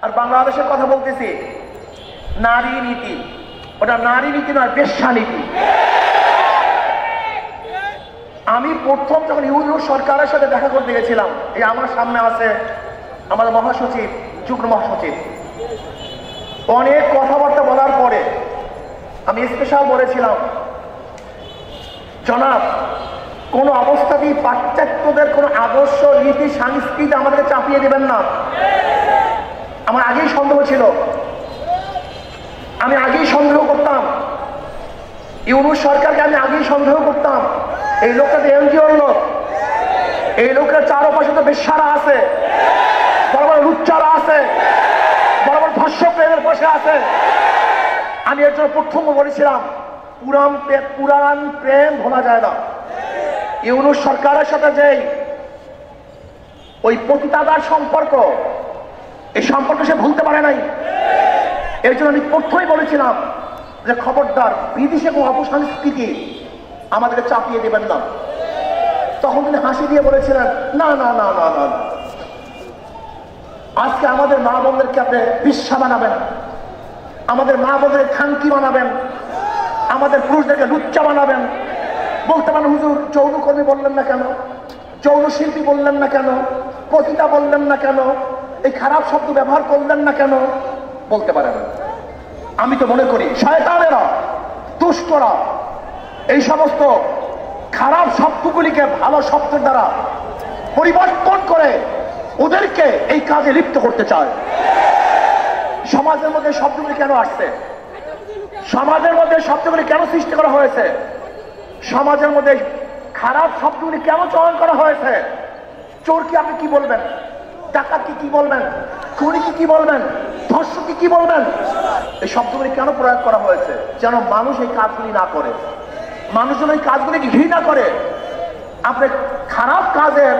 আর বাংলাদেশের কথা বলতেছি, নারী নীতি, ওটা নারী নীতি নয়, বেশ্যা নীতি। আমি প্রথম যখন ইউনিয়ন সরকারের সাথে দেখা করতে গেছিলাম, এই আমার সামনে আছে আমাদের মহাসচিব, যুগ্ম মহাসচিব, অনেক কথাবার্তা বলার পরে আমি স্পেশাল বলেছিলাম, জনাব কোন অবস্থাতেই পাশ্চাত্যদের কোন আদর্শ নীতি সংস্কৃতি আমাদেরকে চাপিয়ে দেবেন না। আমার আগেই সন্দেহ ছিল, আমি আগেই সন্দেহ করতাম, ইউনিয়ন সরকারকে আমি আগেই সন্দেহ করতাম, এই লোকটা তো এনজিওর লোক, এই লোকের চারপাশে তো বেশ্যারা আছে, বড় বড় লুচ্চারা আছে, বড় বড় ধর্ষক প্রেমের বসে আছে। আমি এর জন্য প্রথম বলেছিলাম, পুরাণ প্রেম ভোলা যায় না। ইউনিয়ন সরকারের সাথে যে ওই পতিতাদার সম্পর্ক, এই সম্পর্ক সে ভুলতে পারে নাই। এর জন্য আমি প্রথমেই বলেছিলাম যে খবরদার বিদেশে কোনো অপসংস্কৃতি আমাদেরকে চাপিয়ে দেবেন না। তখন তিনি হাসি দিয়ে বলেছিলেন, না না না না না, আজকে আমাদের মা বোনদেরকে আপনি বিশ্বা বানাবেন, আমাদের মা বোনদের খানকি বানাবেন, আমাদের পুরুষদেরকে লুচ্চা বানাবেন। বলতে পারেন হুজুর যৌনকর্মী বললেন না কেন, যৌন শিল্পী বললেন না কেন, পতিতা বললেন না কেন, এই খারাপ শব্দ ব্যবহার করলেন না কেন? বলতে পারেন। আমি তো মনে করি শয়তানেরা, দুষ্টরা এই সমস্ত খারাপ শব্দগুলিকে ভালো শব্দের দ্বারা পরিবর্তন করে ওদেরকে এই কাজে লিপ্ত করতে চায়। সমাজের মধ্যে শব্দগুলি কেন আসছে? সমাজের মধ্যে শব্দগুলি কেন সৃষ্টি করা হয়েছে? সমাজের মধ্যে খারাপ শব্দগুলি কেন চয়ন করা হয়েছে? চোরকে আপনি কি বলবেন? ডাকাতকে কি বলবেন? খুনিকে কি বলবেন? ধর্ষককে কি বলবেন? এই শব্দগুলি কেন প্রয়োগ করা হয়েছে? যেন মানুষ এই কাজগুলি না করে, মানুষ যেন এই কাজগুলিকে ঘৃণা করে। আপনি খারাপ কাজের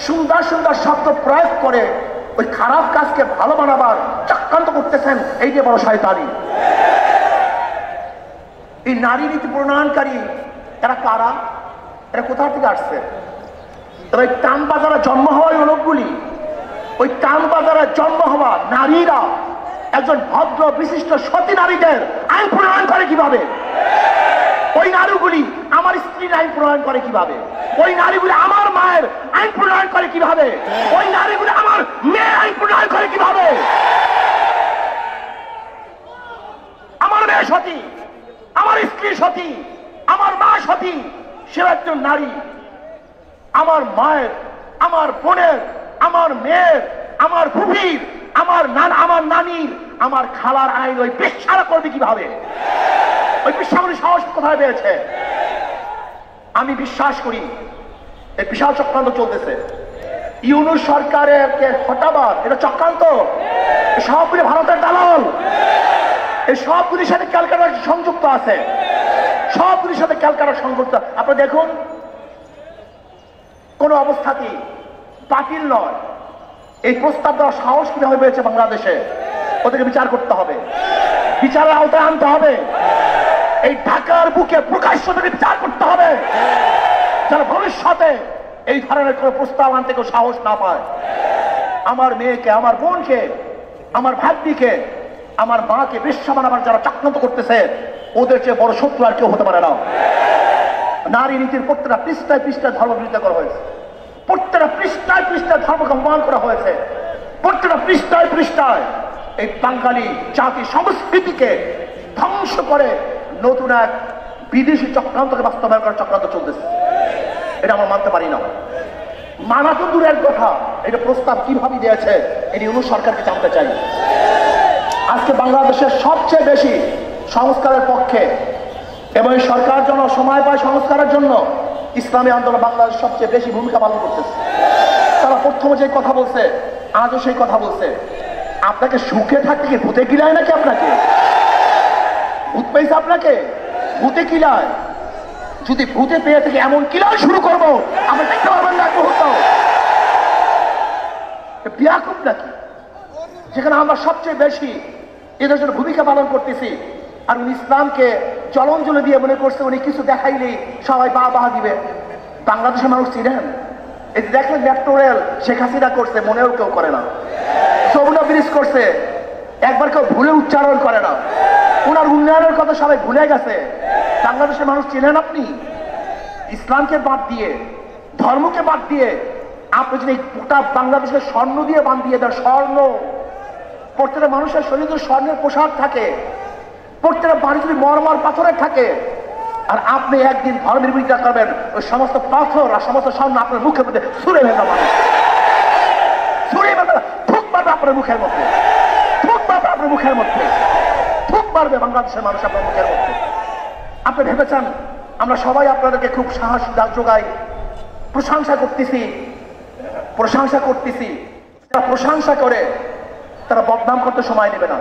সুন্দর সুন্দর শব্দ প্রয়োগ করে ওই খারাপ কাজকে ভালো বানাবার চক্রান্ত করতেছেন, এই যে বড় শয়তানি। এই নারী নীতি প্রণয়নকারী এরা কারা? এরা কোথা থেকে আসছে? তবে ওই টান বাজারে জন্ম হওয়া লোকগুলি, ওই টান বাজারে জন্ম হওয়া নারীরা একজন ভদ্র বিশিষ্ট সতী নারীদের আইন প্রণয়ন করে কিভাবে? ওই নারীগুলি আমার স্ত্রীর আইন প্রণয়ন করে কিভাবে? ওই নারীগুলি আমার মায়ের আইন প্রণয়ন করে কিভাবে? ওই নারীগুলি আমার মেয়ের আইন প্রণয়ন করে কিভাবে? আমার মেয়ে সতী, আমার স্ত্রী সতী, আমার মা সতী, সে একজন নারী। আমার মায়ের, আমার বোনের, আমার মেয়ের, আমার ফুফির, আমার নানির, আমার খালার আইন ওই বেশ্যারা করবে কিভাবে? ওই বেশ্যাগুলি সাহস কোথায় পেয়েছে? আমি বিশ্বাস করি এই বিশাল চক্রান্ত চলতেছে। ইউনিয়ন সরকারকে হটাবার এটা চক্রান্ত। সবগুলি ভারতের দালাল, এই সবগুলির সাথে ক্যালকাটা সংযুক্ত আছে, সবগুলির সাথে ক্যালকাটা সংযুক্ত। আপনারা দেখুন, কোন অবস্থাতেই বাতিল নয়। এই প্রস্তাব দেওয়ার সাহস কিভাবে পেয়েছে বাংলাদেশে? ওদেরকে বিচার করতে হবে, বিচারের আওতায় আনতে হবে। এই ঢাকার বুকে প্রকাশ্য থেকে বিচার করতে হবে, যেন ভবিষ্যতে এই ধরনের কোন প্রস্তাব আনতে কেউ সাহস না পায়। আমার মেয়েকে, আমার বোনকে, আমার ভাগ্নিকে, আমার মাকে বেশ্যা বানাবার যারা চক্রান্ত করতেছে, ওদের চেয়ে বড় শত্রু আর কেউ হতে পারে না। নারী নীতির প্রত্যেকটা পৃষ্ঠায় পৃষ্ঠায় ধর্ম বিরোধিতা করা হয়েছে, প্রত্যেকটা পৃষ্ঠায় পৃষ্ঠায় ধর্মকে অপমান করা হয়েছে, প্রত্যেকটা পৃষ্ঠায় পৃষ্ঠায় এই বাঙালি জাতি সংস্কৃতিকে ধ্বংস করে নতুন এক বিদেশি চক্রান্তকে বাস্তবায়ন করার চক্রান্ত চলতেছে। এটা আমরা মানতে পারি না। মানা তো দূরের কথা, এটা প্রস্তাব কিভাবে দিয়েছে এটি ইউনিয়ন সরকারকে জানতে চাই। আজকে বাংলাদেশের সবচেয়ে বেশি সংস্কারের পক্ষে এবং এই সরকার জন্য সময় পায় সংস্কারের জন্য ইসলামী আন্দোলন বাংলাদেশ সবচেয়ে বেশি ভূমিকা পালন করতেছে। তারা প্রথমে যে কথা বলছে, আজও সেই কথা বলছে। আপনাকে সুখে থাকতে কি ভূতে কিলায় নাকি? আপনাকে ভূত পেয়েছে? আপনাকে ভূতে কিলায়? যদি ভূতে পেয়ে থেকে এমন কিলায় শুরু করবো, আমরা দেখতে পারবেন না এক মুহূর্ত। বিয়াকুব নাকি, যেখানে আমরা সবচেয়ে বেশি এদের জন্য ভূমিকা পালন করতেছি, আর উনি ইসলামকে জলঞ্জলি দিয়ে মনে করছে উনি কিছু দেখাইলেই সবাই বাহবা দিবে। বাংলাদেশের মানুষ ছিলেন, এই দেখলেন মেট্রো রেল শেখ হাসিনা করছে, মনেও কেউ করে না। যমুনা ব্রিজ করছে, একবার কেউ ভুলে উচ্চারণ করে না। ওনার উন্নয়নের কথা সবাই ভুলে গেছে। বাংলাদেশের মানুষ চেনেন আপনি? ইসলামকে বাদ দিয়ে, ধর্মকে বাদ দিয়ে আপনি যদি গোটা বাংলাদেশের স্বর্ণ দিয়ে বাঁধিয়ে দেন, স্বর্ণ, প্রত্যেকটা মানুষের শরীরে স্বর্ণের পোশাক থাকে, প্রত্যেকটা বাড়ি যদি মরমর পাথরের থাকে, আর আপনি একদিন ধর্মের বিরোধিতা করবেন, ওই সমস্ত পাথর আর সমস্ত স্বর্ণ আপনার মুখের মধ্যে ছুঁড়ে ফেলবে, মানুষ ছুঁড়ে ফেলবে, থুক মারবে আপনার মুখের মধ্যে, থুক মারবে আপনার মুখের মধ্যে, থুক মারবে বাংলাদেশের মানুষ আপনার মুখের মধ্যে। আপনি ভেবেছেন আমরা সবাই আপনাদেরকে খুব সাহস যোগাই, প্রশংসা করতেছি, যারা প্রশংসা করে তারা বদনাম করতে সময় নেবে না,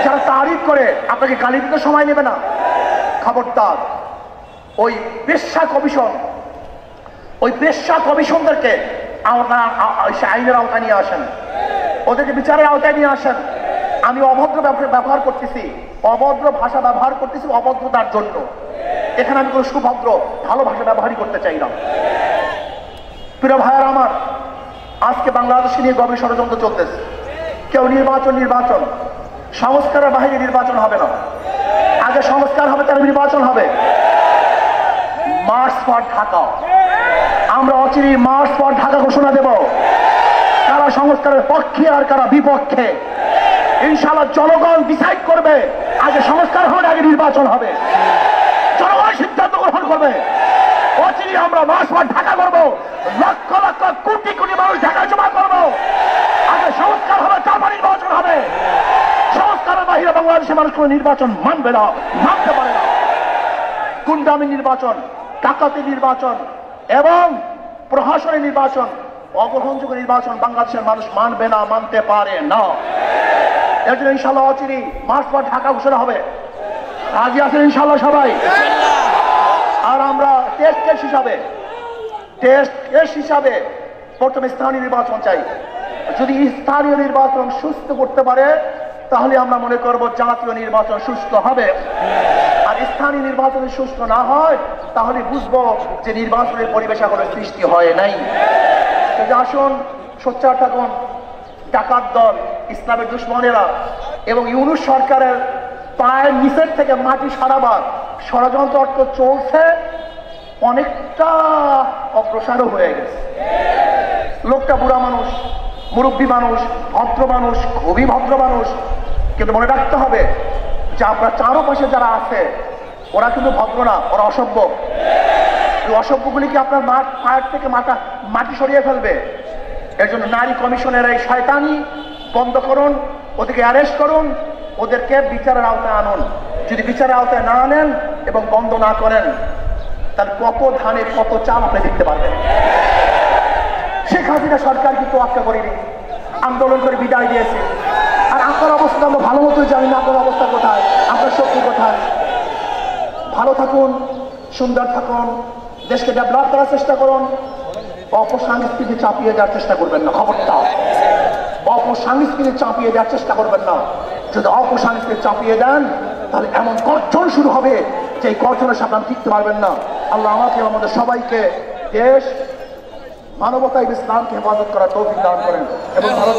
যারা তারিফ করে আপনাকে গালি দিতে সময় নেবে না। খবরদার, ওই পেশা কমিশনদেরকে আইনের আওতায় নিয়ে আসেন, ওদেরকে বিচারের আওতায় নিয়ে আসেন। আমি অভদ্র ব্যবহার করতেছি, অভদ্র ভাষা ব্যবহার করতেছি অভদ্রতার জন্য। এখানে আমি কোনো সুভদ্র ভালো ভাষা ব্যবহারই করতে চাই না। প্রিয় ভাইয়ার আমার, আজকে বাংলাদেশে নিয়ে গভীর ষড়যন্ত্র চলতেছে। কেউ নির্বাচন, সংস্কারের বাহিনী নির্বাচন হবে না, আগে সংস্কার হবে তার নির্বাচন হবে। মার্চ ফর ঢাকা, আমরা অচিরেই মার্চ ফর ঢাকা ঘোষণা দেব। কারা সংস্কারের পক্ষে আর কারা বিপক্ষে ইনশাআল্লাহ জনগণ ডিসাইড করবে। আগে সংস্কার হবে, আগে নির্বাচন হবে, জনগণ সিদ্ধান্ত গ্রহণ করবে। অচিরেই আমরা মার্চ ফর ঢাকা করবো, লক্ষ লক্ষ কোটি কোটি মানুষ ঢাকা জমা করবো। আগে সংস্কার হবে, তারপর নির্বাচন হবে। সংস্কারের বাহিরে বাংলাদেশের মানুষ কোনো নির্বাচন মানবে না, মানতে পারে না। গুন্ডামি নির্বাচন, ডাকাতি নির্বাচন এবং প্রহসনী নির্বাচন, অগ্রহণযোগ্য নির্বাচন বাংলাদেশের মানুষ মানবে না, মানতে পারে না। এর জন্য ইনশাল্লাহ অচিরেই মার্চ পর ঢাকা ঘোষণা হবে। রাজি আছেন ইনশাল্লাহ সবাই? আর আমরা টেস্ট কেস হিসাবে প্রথমে স্থানীয় নির্বাচন চাই। যদি স্থানীয় নির্বাচন সুস্থ করতে পারে তাহলে আমরা মনে করব জাতীয় নির্বাচন সুস্থ হবে। আর স্থানীয় নির্বাচন সুস্থ না হয় তাহলে বুঝবো যে নির্বাচনের পরিবেশ এখনো সৃষ্টি হয় নাই। আসুন সোচ্চার থাকুন, ডাকাত দল, ইসলামের দুশ্মনেরা এবং ইউনূস সরকারের পায়ের নিচের থেকে মাটি সরাবার ষড়যন্ত্র চলছে, অনেকটা অগ্রসরও হয়ে গেছে। লোকটা বুড়া মানুষ, মুরব্বী মানুষ, ভদ্র মানুষ, খুবই ভদ্র মানুষ, কিন্তু মনে রাখতে হবে যে আপনার চারপাশে যারা আছে ওরা কিন্তু ভদ্র না, ওরা অসভ্য। এই অসভ্যগুলিকে আপনার পায়ের থেকে মাটি সরিয়ে ফেলবে। এর জন্য নারী কমিশনের এই শয়তানি বন্ধ করুন, ওদেরকে অ্যারেস্ট করুন, ওদেরকে বিচারের আওতায় আনুন। যদি বিচারের আওতায় না আনেন এবং বন্ধ না করেন তাহলে কত ধানে কত চাল আপনি দেখতে পারবেন। শেখ হাসিনা সরকার কিন্তু আটকা করেনি, আন্দোলন করে বিদায় দিয়েছে। আর আপনার অবস্থা আমরা ভালো মতোই জানি না আপনার অবস্থা কোথায়, আপনার শক্তি কোথায়। ভালো থাকুন, সুন্দর থাকুন, দেশকে ডেভেলপ করার চেষ্টা করুন। অপসংস্কৃতি চাপিয়ে দেওয়ার চেষ্টা করবেন না, খবরদার। অপসংস্কৃতি চাপিয়ে দেওয়ার চেষ্টা করবেন না। যদি অপসংস্কৃতি চাপিয়ে দেন তাহলে এমন গর্জন শুরু হবে যে এই গর্জনের সাথে আপনি টিকতে পারবেন না। আল্লাহ আমাকে আমাদের সবাইকে দেশ, মানবতা, ইসলামকে হেফাজত করার তৌফিক দান করেন এবং ভারত